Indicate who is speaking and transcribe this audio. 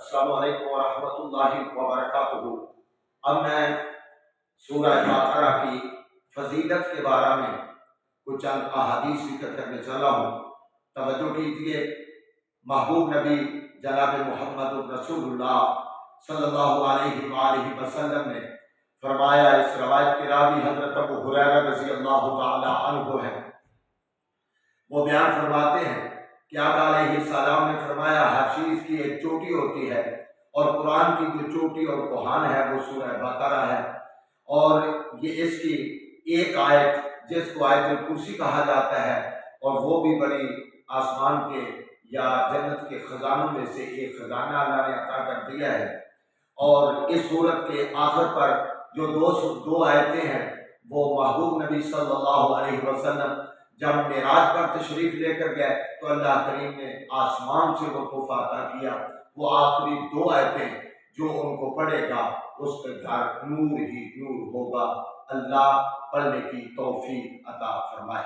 Speaker 1: السلام علیکم ورحمۃ اللہ وبرکاتہ۔ اب میں سورہ بقرہ کی فضیلت کے بارے میں کچھ چند احادیث ذکر کرنے چلا ہوں۔ توجہ کیجیے، محبوب نبی جناب محمد رسول اللہ صلی اللہ علیہ وآلہ وسلم نے فرمایا، اس روایت کے راوی حضرت ابو ہریرہ رضی اللہ تعالی عنہ ہیں، وہ بیان فرماتے ہیں کہ آپ علیہ السلام نے فرمایا، ہر چیز کی ایک چوٹی ہوتی ہے اور قرآن کی جو چوٹی اور کوہان ہے وہ سورہ بقرہ ہے، اور یہ اس کی ایک آیت جس کو آیت الکرسی کہا جاتا ہے، اور وہ بھی بڑی آسمان کے یا جنت کے خزانوں میں سے ایک خزانہ اللہ نے عطا کر دیا ہے۔ اور اس سورت کے آخر پر جو دو آیتیں ہیں، وہ محبوب نبی صلی اللہ علیہ وسلم جب معراج پر تشریف لے کر گئے تو اللہ کریم نے آسمان سے وہ تحفہ عطا کیا، وہ آخری دو آیتیں جو ان کو پڑھے گا اس کا گھر نور ہی نور ہوگا۔ اللہ پڑھنے کی توفیق عطا فرمائے۔